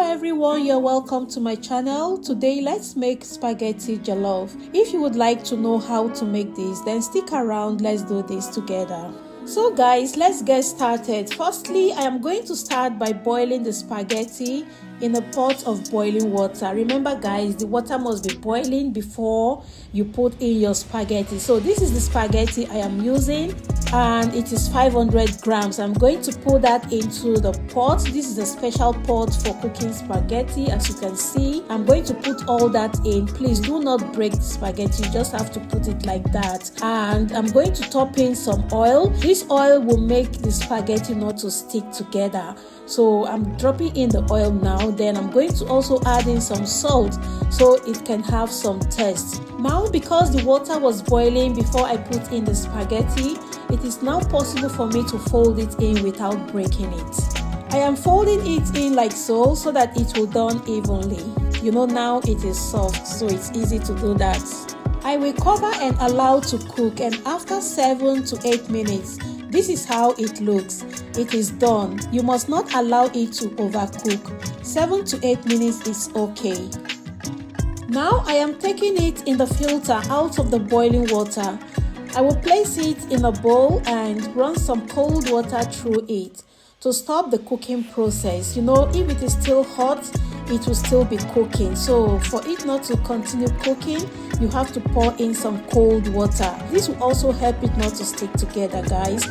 everyone, you're welcome to my channel. Today let's make spaghetti jollof. If you would like to know how to make this, then stick around, let's do this together. So guys, let's get started. Firstly, I am going to start by boiling the spaghetti in a pot of boiling water. Remember guys, the water must be boiling before you put in your spaghetti. So this is the spaghetti I am using and it is 500 grams. I'm going to put that into the pot. This is a special pot for cooking spaghetti. As you can see, I'm going to put all that in. Please do not break the spaghetti, you just have to put it like that. And I'm going to top in some oil. This oil will make the spaghetti not to stick together. So I'm dropping in the oil now. Then I'm going to also add in some salt so it can have some taste. Now, because the water was boiling before I put in the spaghetti, it is now possible for me to fold it in without breaking it. I am folding it in like so that it will done evenly. You know, now it is soft, so it's easy to do that. I will cover and allow to cook, and after 7 to 8 minutes, this is how it looks. It is done. You must not allow it to overcook. 7 to 8 minutes is okay. Now I am taking it in the filter out of the boiling water. I will place it in a bowl and run some cold water through it to stop the cooking process. You know, if it is still hot, it will still be cooking. So for it not to continue cooking, you have to pour in some cold water. This will also help it not to stick together, guys.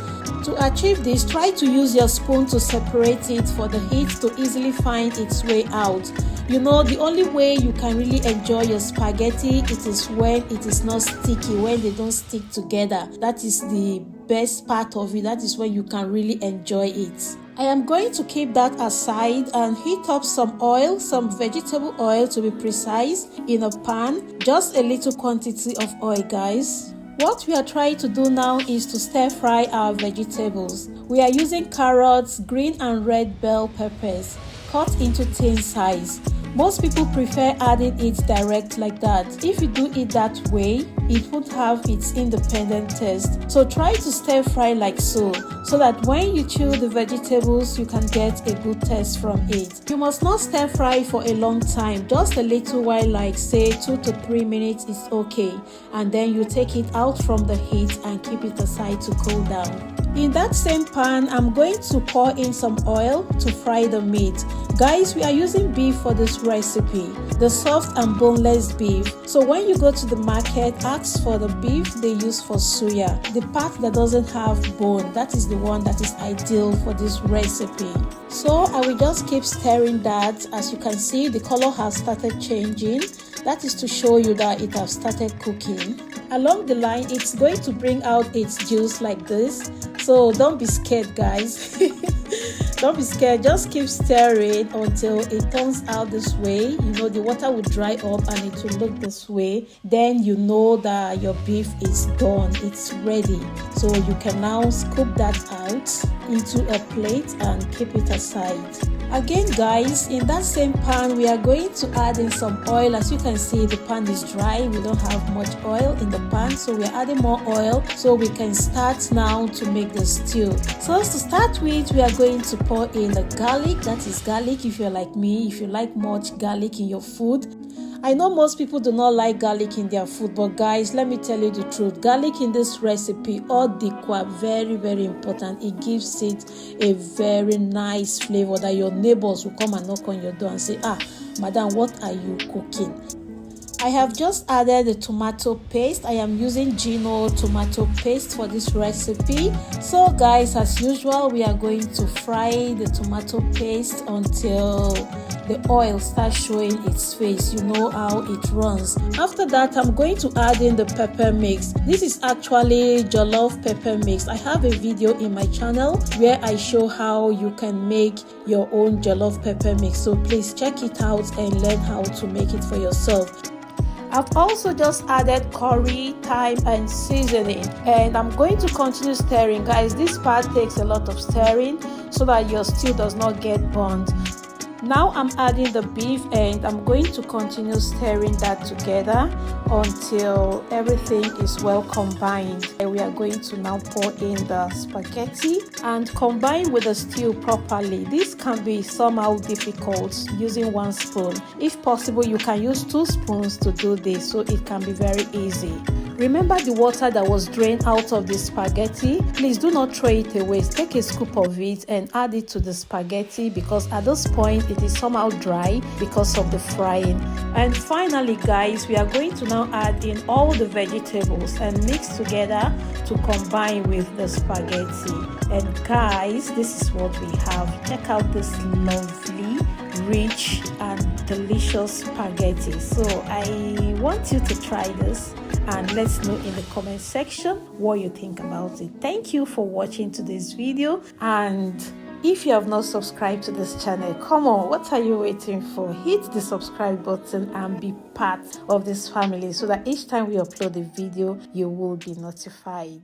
To achieve this, try to use your spoon to separate it for the heat to easily find its way out. You know, the only way you can really enjoy your spaghetti, it is when it is not sticky, when they don't stick together. That is the best part of it. That is when you can really enjoy it. I am going to keep that aside and heat up some oil, some vegetable oil to be precise, in a pan. Just a little quantity of oil, guys. What we are trying to do now is to stir fry our vegetables. We are using carrots, green and red bell peppers, cut into thin size. Most people prefer adding it direct like that. If you do it that way, it won't have its independent taste. So try to stir fry like so that when you chew the vegetables, you can get a good taste from it. You must not stir fry for a long time. Just a little while, like say 2 to 3 minutes is okay. And then you take it out from the heat and keep it aside to cool down. In that same pan, I'm going to pour in some oil to fry the meat. Guys, we are using beef for this recipe, the soft and boneless beef. So when you go to the market, ask for the beef they use for suya. The part that doesn't have bone, that is the one that is ideal for this recipe. So I will just keep stirring that. As you can see, the color has started changing. That is to show you that it has started cooking. Along the line, it's going to bring out its juice like this. So don't be scared, guys. Don't be scared, just keep stirring until it turns out this way. You know, the water will dry up and it will look this way. Then you know that your beef is done, it's ready. So you can now scoop that out into a plate and keep it aside. Again guys, in that same pan, we are going to add in some oil. As you can see, the pan is dry. We don't have much oil in the pan, so we're adding more oil so we can start now to make the stew. So to start with, we are going to pour in the garlic. That is garlic if you're like me, if you like much garlic in your food. I know most people do not like garlic in their food, but guys, let me tell you the truth. Garlic in this recipe, or dikwa, very, very important. It gives it a very nice flavor that your neighbors will come and knock on your door and say, madam, what are you cooking? I have just added the tomato paste. I am using Gino tomato paste for this recipe. So guys, as usual, we are going to fry the tomato paste until the oil starts showing its face. You know how it runs. After that, I'm going to add in the pepper mix. This is actually jollof pepper mix. I have a video in my channel where I show how you can make your own jollof pepper mix. So please check it out and learn how to make it for yourself. I've also just added curry, thyme and seasoning, and I'm going to continue stirring. Guys, this part takes a lot of stirring so that your stew does not get burnt. Now I'm adding the beef and I'm going to continue stirring that together until everything is well combined. And we are going to now pour in the spaghetti and combine with the stew properly. This can be somehow difficult using 1 spoon. If possible, you can use 2 spoons to do this, so it can be very easy. Remember the water that was drained out of the spaghetti? Please do not throw it away. Take a scoop of it and add it to the spaghetti, because at this point it is somehow dry because of the frying. And finally, guys, we are going to now add in all the vegetables and mix together to combine with the spaghetti. And guys, this is what we have. Check out this lovely, rich and delicious spaghetti. So I want you to try this and let's know in the comment section what you think about it. Thank you for watching today's video, and if you have not subscribed to this channel, come on, what are you waiting for? Hit the subscribe button and be part of this family so that each time we upload a video you will be notified.